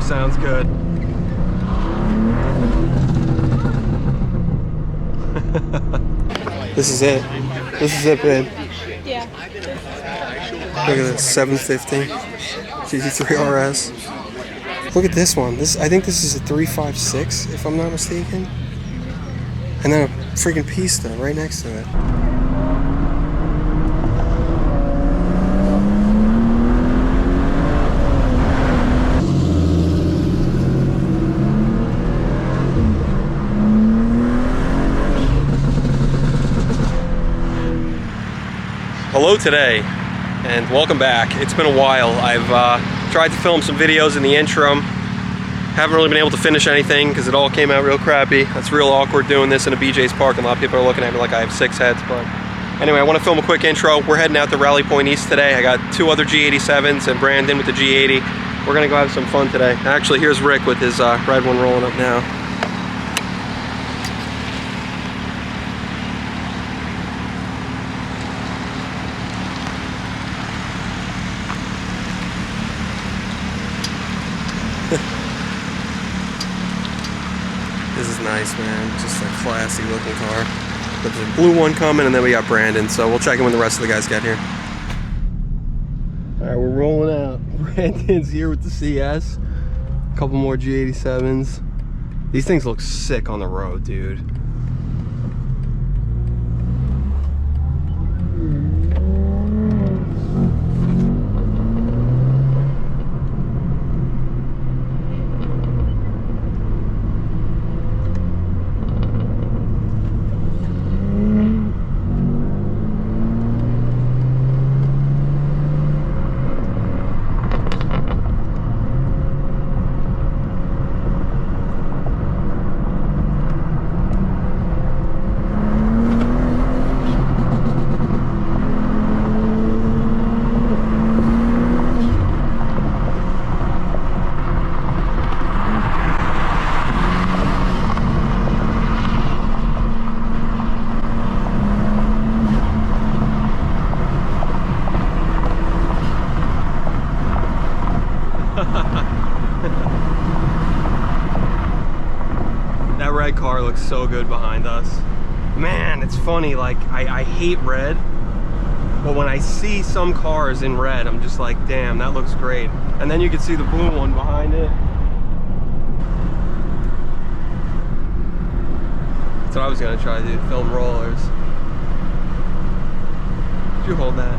car sounds good. This is it. This is it, babe. Yeah. Look at this, 750 GT3 RS. Look at this one. I think this is a 356, if I'm not mistaken. And then a freaking Pista right next to it. Hello today, and welcome back. It's been a while. I've tried to film some videos in the interim. Haven't really been able to finish anything because it all came out real crappy. It's real awkward doing this in a BJ's parking lot. People are looking at me like I have 6 heads, but anyway, I want to film a quick intro. We're heading out to Rally Point East today. I got 2 other G87s and Brandon with the G80. We're gonna go have some fun today. Actually, here's Rick with his red one rolling up now. This is nice, man. Just a classy looking car. But there's a blue one coming, and then we got Brandon, so we'll check in when the rest of the guys get here. Alright, we're rolling out. Brandon's here with the CS. A couple more G87s. These things look sick on the road, dude. That red car looks so good behind us. Man, it's funny, like, I hate red, but when I see some cars in red, I'm just like, damn, that looks great. And then you can see the blue one behind it. That's what I was gonna try to do, film rollers. Did you hold that?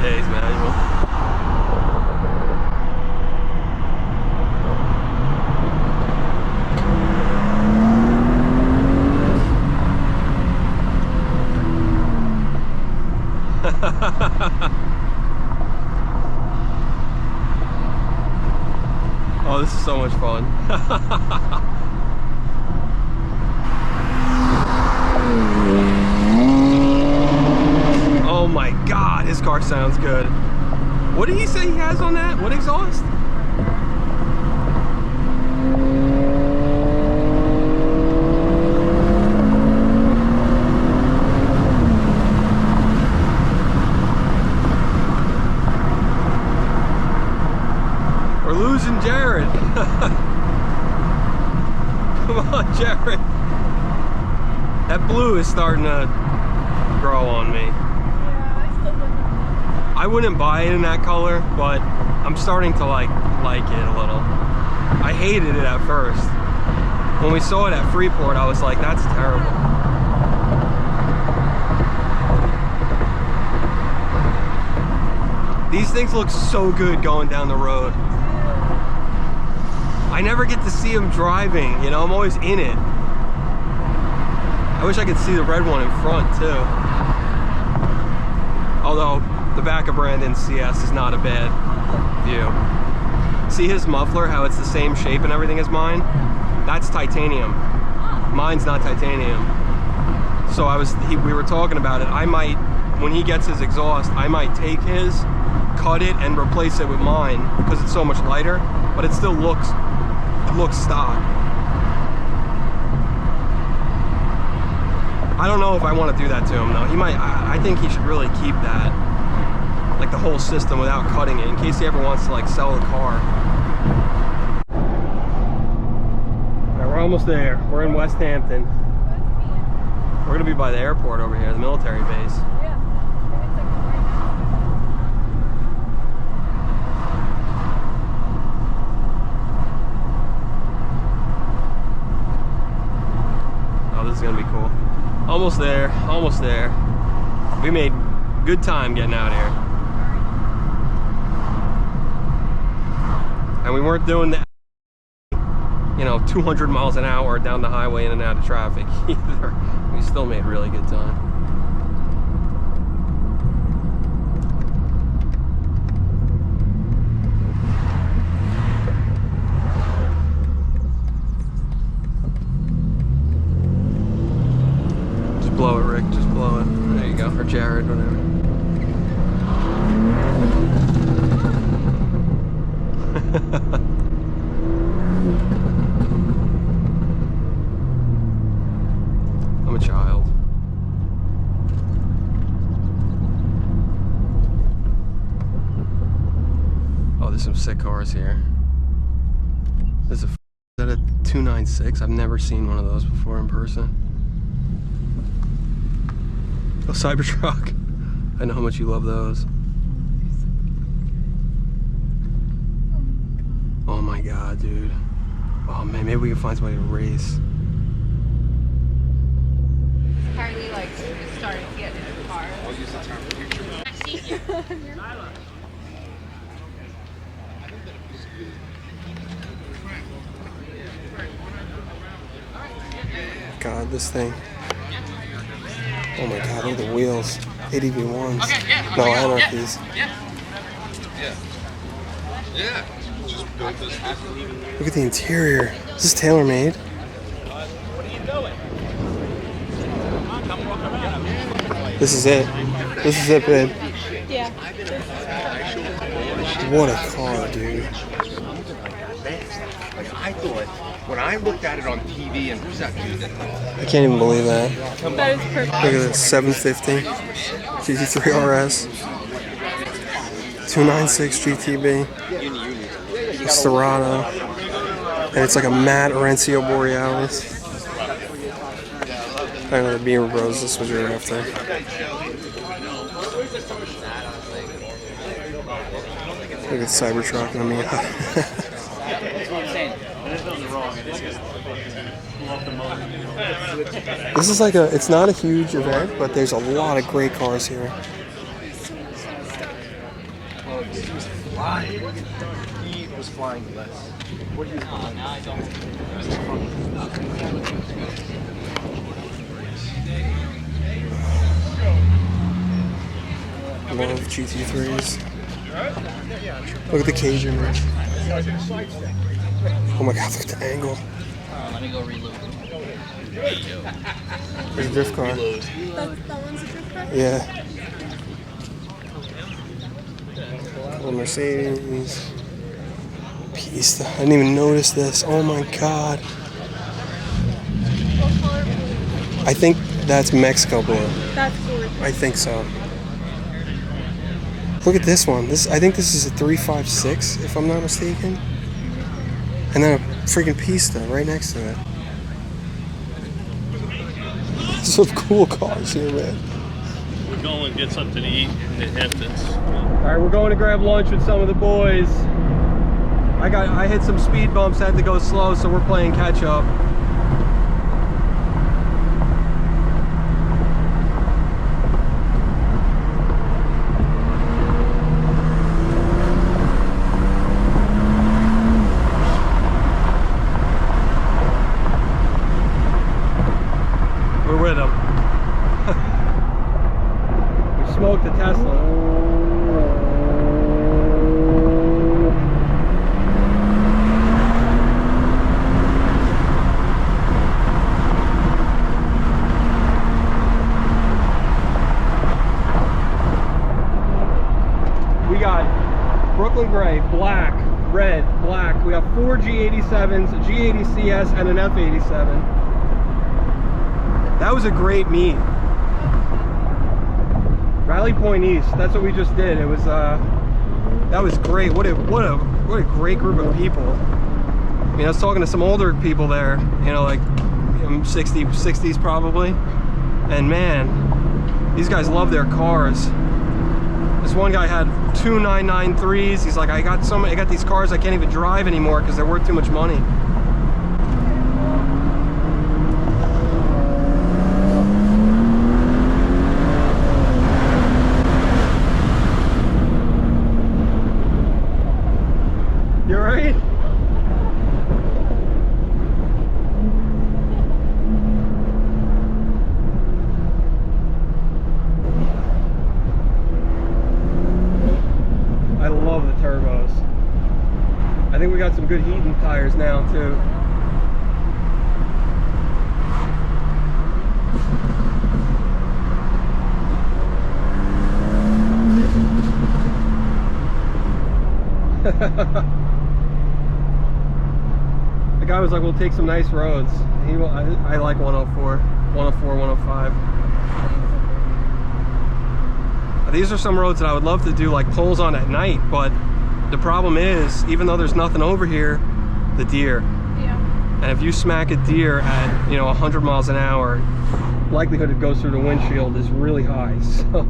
Yeah, he's manual. Oh, this is so much fun. Oh my God, his car sounds good. What did he say he has on that? What exhaust? We're losing Jared. Come on, Jared. That blue is starting to grow on me. I wouldn't buy it in that color, but I'm starting to like it a little. I hated it at first. When we saw it at Freeport, I was like, that's terrible. These things look so good going down the road. I never get to see them driving, you know, I'm always in it. I wish I could see the red one in front too. Although, The back of Brandon's CS is not a bad view. See his muffler, how it's the same shape and everything as mine? That's titanium. Mine's not titanium. So we were talking about it. I might, when he gets his exhaust, I might take his, cut it, and replace it with mine because it's so much lighter, but it still looks stock. I don't know if I want to do that to him though. He might. I think he should really keep that, like the whole system, without cutting it, in case he ever wants to like sell the car. All right, we're almost there. We're in West Hampton. We're gonna be by the airport over here, the military base. Oh, this is gonna be cool. Almost there, almost there. We made good time getting out here. And we weren't doing the, 200 miles an hour down the highway in and out of traffic either. We still made really good time. Just blow it, Rick, just blow it. There you go, or Jared, whatever. I'm a child. Oh, there's some sick cars here. Is that a 296? I've never seen one of those before in person. Oh, Cybertruck. I know how much you love those. Oh my god, dude. Oh man, maybe we can find somebody to race. Carly likes to start getting in the car. I'll use the term future. God, this thing. Oh my god, look at the wheels. ADV1s. Okay, yeah. No, Anarchies. Yeah. Yeah. Just built this. Look at the interior. This is tailor-made. This is it. This is it, babe. Yeah. What a car, dude. Like I thought when I looked at it on TV and who's that dude that I can't even believe that. That is perfect. Look at this, 750 GT3 RS, 296 GTB, Serato, and it's like a matte Orencio Borealis. I know the Beamer Bros, this was your after. Look at Cybertruck, I mean. This is like it's not a huge event, but there's a lot of great cars here. he was flying less. What do you Love GT3s. Look at the Cajun. Oh my god, look at the angle. Let me go reload. There's a drift car. That one's a drift car? Yeah. Little Mercedes. Pista. I didn't even notice this. Oh my god. What color? I think that's Mexico blue. That's gorgeous. I think so. Look at this one. I think this is a 356, if I'm not mistaken. And then a freaking Pista right next to it. Some cool cars here, man. We're going to get something to eat in Hamptons. All right, we're going to grab lunch with some of the boys. I hit some speed bumps, had to go slow, so we're playing catch up. We're with them. We smoked a Tesla. black, red, black. We have 4 G87s, a G80 CS, and an F87. That was a great meet. Rally Point East, that's what we just did. It was that was great. What a great group of people. I mean, I was talking to some older people there, you know, like 60s probably, and man, these guys love their cars. This one guy had 2 993s. He's like, I got these cars I can't even drive anymore because they're worth too much money. You're right. I love the turbos. I think we got some good heating tires now too. The guy was like, we'll take some nice roads. I like 104, 105. These are some roads that I would love to do like poles on at night, but the problem is, even though there's nothing over here, the deer. Yeah. And if you smack a deer at, you know, 100 miles an hour, likelihood it goes through the windshield is really high. So.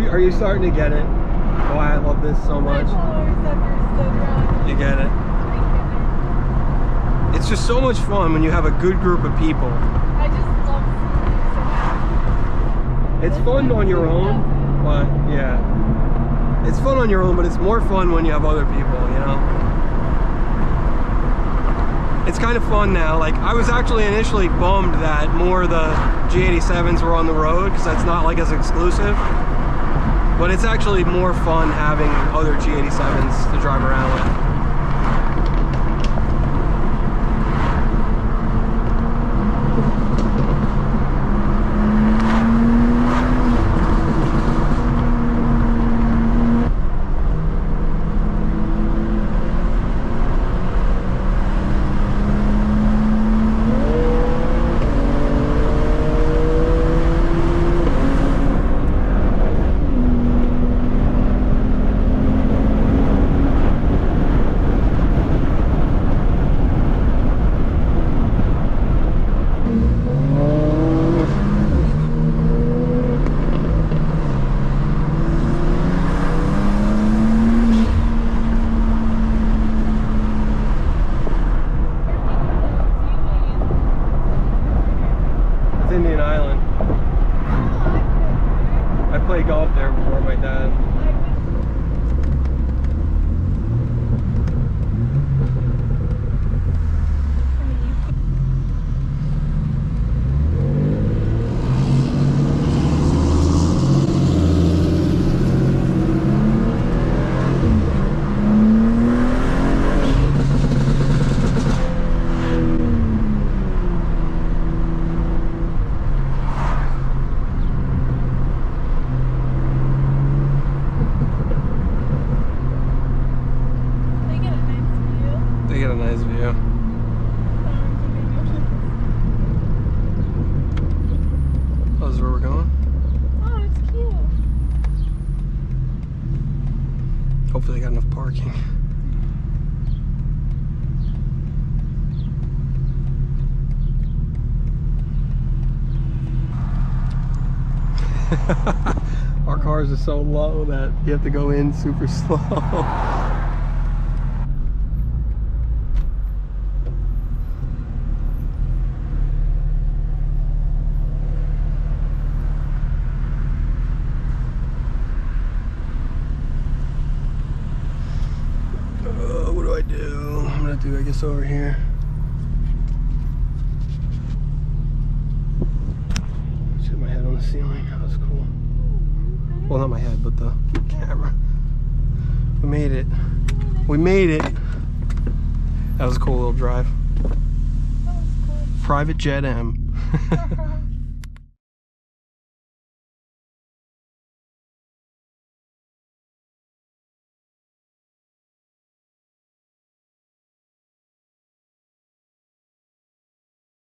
Are you starting to get it? Why I love this so much. You get it? It's just so much fun when you have a good group of people. I just love seeing It's fun on your own, but yeah. It's fun on your own, but it's more fun when you have other people, you know? It's kind of fun now. Like, I was actually initially bummed that more of the G87s were on the road, because that's not like as exclusive. But it's actually more fun having other G87s to drive around with. Golf there before, my dad. They get a nice view. Oh, this is where we're going? Oh, it's cute. Hopefully they got enough parking. Our cars are so low that you have to go in super slow. What do I do? I'm gonna do, I guess, over here. the ceiling. That was cool. Well, not my head, but the camera. We made it. We made it. That was a cool little drive. Private Jet M.